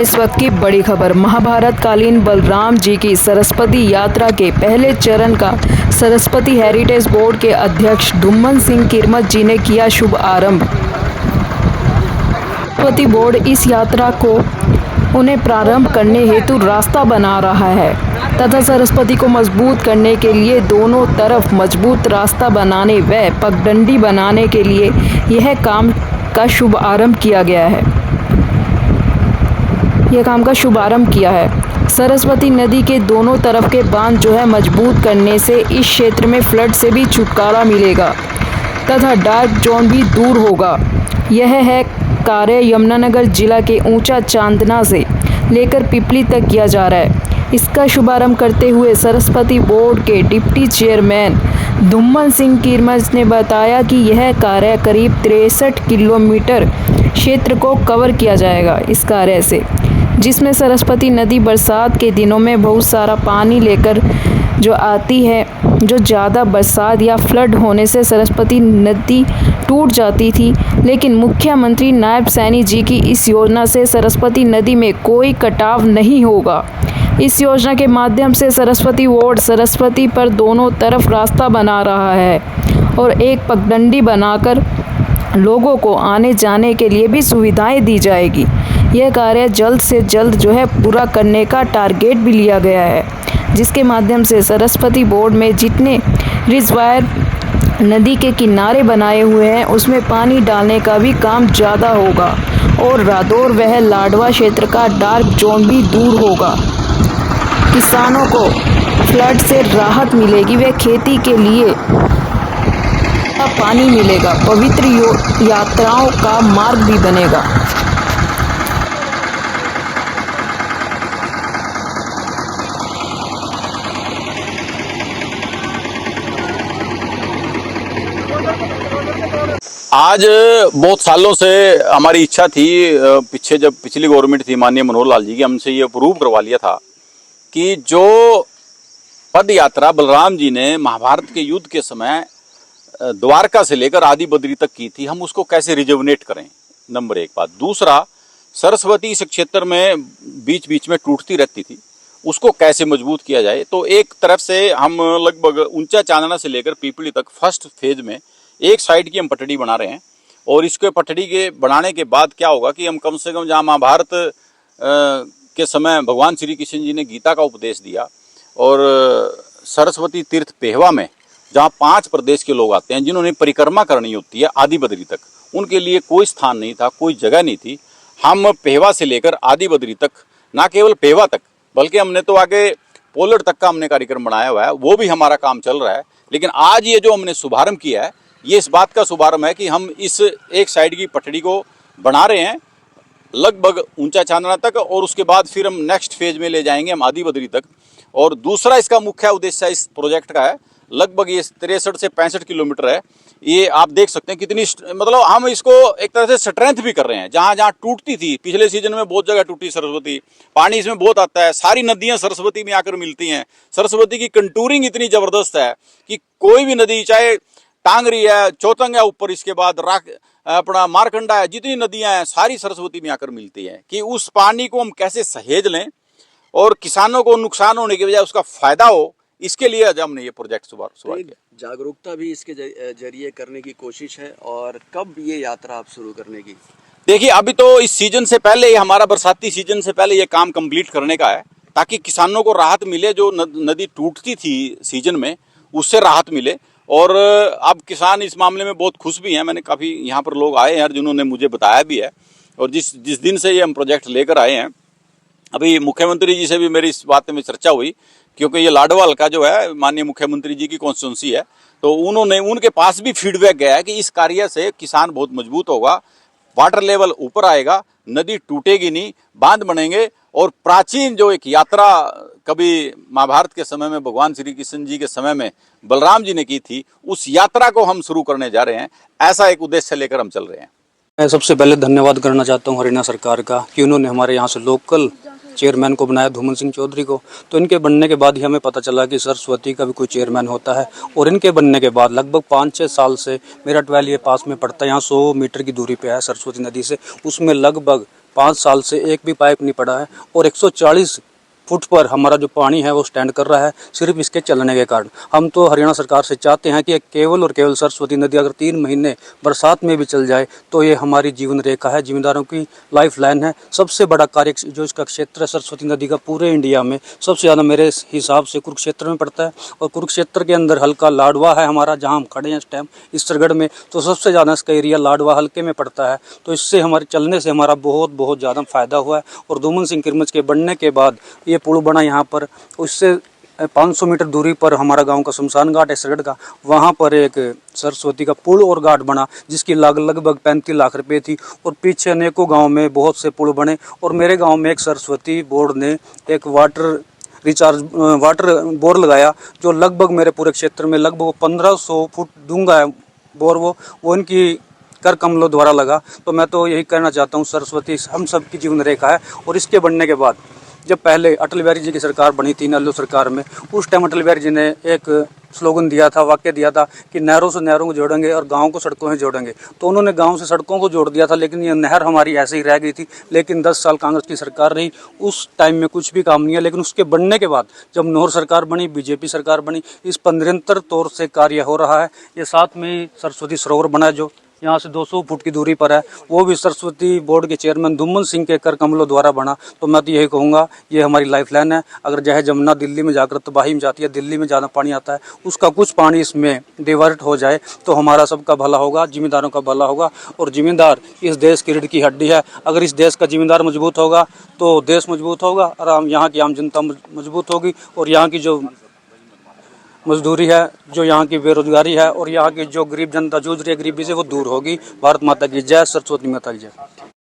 इस वक्त की बड़ी खबर। महाभारत कालीन बलराम जी की सरस्वती यात्रा के पहले चरण का सरस्वती हेरिटेज बोर्ड के अध्यक्ष धुम्मन सिंह किरमत जी ने किया शुभ आरंभ। सरस्वती बोर्ड इस यात्रा को उन्हें प्रारंभ करने हेतु रास्ता बना रहा है तथा सरस्वती को मजबूत करने के लिए दोनों तरफ मजबूत रास्ता बनाने व पगडंडी बनाने के लिए यह काम का शुभारंभ किया गया है। सरस्वती नदी के दोनों तरफ के बांध जो है मजबूत करने से इस क्षेत्र में फ्लड से भी छुटकारा मिलेगा तथा डार्क जोन भी दूर होगा। यह है कार्य यमुनानगर जिला के ऊंचा चांदना से लेकर पिपली तक किया जा रहा है। इसका शुभारंभ करते हुए सरस्वती बोर्ड के डिप्टी चेयरमैन धुम्मन सिंह किरमत ने बताया कि यह कार्य करीब 63 किलोमीटर क्षेत्र को कवर किया जाएगा। इस कार्य से जिसमें सरस्वती नदी बरसात के दिनों में बहुत सारा पानी लेकर जो आती है, जो ज़्यादा बरसात या फ्लड होने से सरस्वती नदी टूट जाती थी, लेकिन मुख्यमंत्री नायब सैनी जी की इस योजना से सरस्वती नदी में कोई कटाव नहीं होगा। इस योजना के माध्यम से सरस्वती बोर्ड सरस्वती पर दोनों तरफ रास्ता बना रहा है और एक पगडंडी बनाकर लोगों को आने जाने के लिए भी सुविधाएं दी जाएगी। यह कार्य जल्द से जल्द जो है पूरा करने का टारगेट भी लिया गया है, जिसके माध्यम से सरस्वती बोर्ड में जितने रिजर्वायर नदी के किनारे बनाए हुए हैं उसमें पानी डालने का भी काम ज़्यादा होगा और रादौर वह लाडवा क्षेत्र का डार्क जोन भी दूर होगा। किसानों को फ्लड से राहत मिलेगी व खेती के लिए पानी मिलेगा। पवित्र यात्राओं का मार्ग भी बनेगा। आज बहुत सालों से हमारी इच्छा थी, पीछे जब पिछली गवर्नमेंट थी माननीय मनोहर लाल जी की, हमसे ये अप्रूव करवा लिया था कि जो पद यात्रा बलराम जी ने महाभारत के युद्ध के समय द्वारका से लेकर आदि बद्री तक की थी, हम उसको कैसे रिजुवनेट करें। नंबर एक बात। दूसरा, सरस्वती इस क्षेत्र में बीच बीच में टूटती रहती थी, उसको कैसे मजबूत किया जाए। तो एक तरफ से हम लगभग ऊंचा चांदना से लेकर पीपली तक फर्स्ट फेज में एक साइड की हम पटड़ी बना रहे हैं और इसके पटड़ी के बनाने के बाद क्या होगा कि हम कम से कम जहाँ महाभारत के समय भगवान श्री कृष्ण जी ने गीता का उपदेश दिया और सरस्वती तीर्थ पेहवा में जहाँ 5 प्रदेश के लोग आते हैं जिन्होंने परिक्रमा करनी होती है आदि बद्री तक, उनके लिए कोई स्थान नहीं था, कोई जगह नहीं थी। हम पेहवा से लेकर आदि बद्री तक, ना केवल पेहवा तक बल्कि हमने तो आगे पोलर तक का हमने कार्यक्रम बनाया हुआ है, वो भी हमारा काम चल रहा है। लेकिन आज ये जो हमने शुभारंभ किया है, ये इस बात का शुभारंभ है कि हम इस एक साइड की पटड़ी को बना रहे हैं लगभग ऊंचा चांदना तक और उसके बाद फिर हम नेक्स्ट फेज में ले जाएंगे हम आदि बद्री तक। और दूसरा इसका मुख्य उद्देश्य इस प्रोजेक्ट का है, लगभग ये 63 से 65 किलोमीटर है। ये आप देख सकते हैं कितनी, मतलब हम इसको एक तरह से स्ट्रेंथ भी कर रहे हैं। जहाँ जहाँ टूटती थी, पिछले सीजन में बहुत जगह टूटी सरस्वती, पानी इसमें बहुत आता है, सारी नदियाँ सरस्वती में आकर मिलती हैं। सरस्वती की कंटूरिंग इतनी ज़बरदस्त है कि कोई भी नदी, चाहे टांगरी है, चौतंग है, ऊपर इसके बाद अपना मारकंडा है, जितनी नदियां हैं सारी सरस्वती में आकर मिलती हैं। कि उस पानी को हम कैसे सहेज लें और किसानों को नुकसान होने के बजाय उसका फायदा हो, इसके लिए आज हमने ये प्रोजेक्ट शुरू किया। जागरूकता भी इसके जरिए करने की कोशिश है। और कब ये यात्रा आप शुरू करने की? देखिए, अभी तो इस सीजन से पहले, हमारा बरसाती सीजन से पहले ये काम कंप्लीट करने का है ताकि किसानों को राहत मिले। जो नदी टूटती थी सीजन में, उससे राहत मिले। और अब किसान इस मामले में बहुत खुश भी हैं। मैंने काफ़ी यहाँ पर लोग आए हैं जिन्होंने मुझे बताया भी है। और जिस दिन से ये हम प्रोजेक्ट लेकर आए हैं, अभी मुख्यमंत्री जी से भी मेरी इस बात में चर्चा हुई, क्योंकि ये लाडवा हल्का जो है माननीय मुख्यमंत्री जी की कॉन्स्टिट्यूंसी है, तो उनके पास भी फीडबैक गया है कि इस कार्य से किसान बहुत मजबूत होगा, वाटर लेवल ऊपर आएगा, नदी टूटेगी नहीं, बांध बनेंगे। और प्राचीन जो एक यात्रा कभी महाभारत के समय में भगवान श्री कृष्ण जी के समय में बलराम जी ने की थी, उस यात्रा को हम शुरू करने जा रहे हैं। ऐसा एक उद्देश्य लेकर हम चल रहे हैं। मैं सबसे पहले धन्यवाद करना चाहता हूं हरियाणा सरकार का कि उन्होंने हमारे यहाँ से लोकल चेयरमैन को बनाया, धुम्मन सिंह चौधरी को। तो इनके बनने के बाद ही हमें पता चला कि सरस्वती का भी कोई चेयरमैन होता है। और इनके बनने के बाद लगभग 5-6 साल से मेरा ट्वेल ये पास में पड़ता है, यहाँ 100 मीटर की दूरी पे है सरस्वती नदी से। उसमें लगभग 5 साल से एक भी पाइप नहीं पड़ा है और 140 फुट पर हमारा जो पानी है वो स्टैंड कर रहा है सिर्फ इसके चलने के कारण। हम तो हरियाणा सरकार से चाहते हैं कि केवल और केवल सरस्वती नदी अगर 3 महीने बरसात में भी चल जाए तो ये हमारी जीवन रेखा है, जिम्मेदारों की लाइफ लाइन है। सबसे बड़ा कार्य जो इसका क्षेत्र है सरस्वती नदी का पूरे इंडिया में सबसे ज़्यादा मेरे हिसाब से कुरुक्षेत्र में पड़ता है और कुरुक्षेत्र के अंदर हल्का लाडवा है हमारा, जहाँ हम खड़े हैं इस टाइम इसरगढ़ में, तो सबसे ज़्यादा इसका एरिया लाडवा हल्के में पड़ता है। तो इससे हमारे चलने से हमारा बहुत ज़्यादा फायदा हुआ है। और धूमन सिंह किरमच के बनने के बाद ये पुल बना यहाँ पर, उससे 500 मीटर दूरी पर हमारा गांव का शमशान घाट है सरगढ़ का, वहाँ पर एक सरस्वती का पुल और घाट बना जिसकी लगभग 35 लाख रुपए थी। और पीछे अनेकों गांव में बहुत से पुल बने और मेरे गांव में एक सरस्वती बोर्ड ने एक वाटर बोर लगाया जो लगभग मेरे पूरे क्षेत्र में लगभग 1500 फुट डूंगा है बोर, वो इनकी कर कमलों द्वारा लगा। तो मैं तो यही कहना चाहता हूँ सरस्वती हम सब की जीवन रेखा है। और इसके बनने के बाद जब पहले अटल बिहारी जी की सरकार बनी थी नेहरू सरकार में, उस टाइम अटल बिहारी जी ने एक स्लोगन दिया था, वाक्य दिया था कि नहरों से नहरों को जोड़ेंगे और गाँव को सड़कों से जोड़ेंगे। तो उन्होंने गाँव से सड़कों को जोड़ दिया था, लेकिन ये नहर हमारी ऐसे ही रह गई थी। लेकिन 10 साल कांग्रेस की सरकार रही, उस टाइम में कुछ भी काम नहीं है। लेकिन उसके बनने के बाद जब नोहर सरकार बनी, बीजेपी सरकार बनी, इस पर निरंतर तौर से कार्य हो रहा है। ये साथ में ही सरस्वती सरोवर बना है जो यहाँ से 200 फुट की दूरी पर है, वो भी सरस्वती बोर्ड के चेयरमैन धूमन सिंह के कर कमलों द्वारा बना। तो मैं तो यही कहूँगा ये हमारी लाइफ लाइन है। अगर चाहे जमुना दिल्ली में जाकर तबाही में जाती है, दिल्ली में ज़्यादा पानी आता है, उसका कुछ पानी इसमें डिवर्ट हो जाए तो हमारा सबका भला होगा, जिम्मेदारों का भला होगा। और जिम्मेदार इस देश की रीढ़ की हड्डी है। अगर इस देश का जिम्मेदार मजबूत होगा तो देश मजबूत होगा और यहाँ की आम जनता मजबूत होगी। और यहाँ की जो मजदूरी है, जो यहाँ की बेरोजगारी है और यहाँ की जो गरीब जनता जूझ रही है गरीबी से, वो दूर होगी। भारत माता की जय, सरस्वती माता की जय।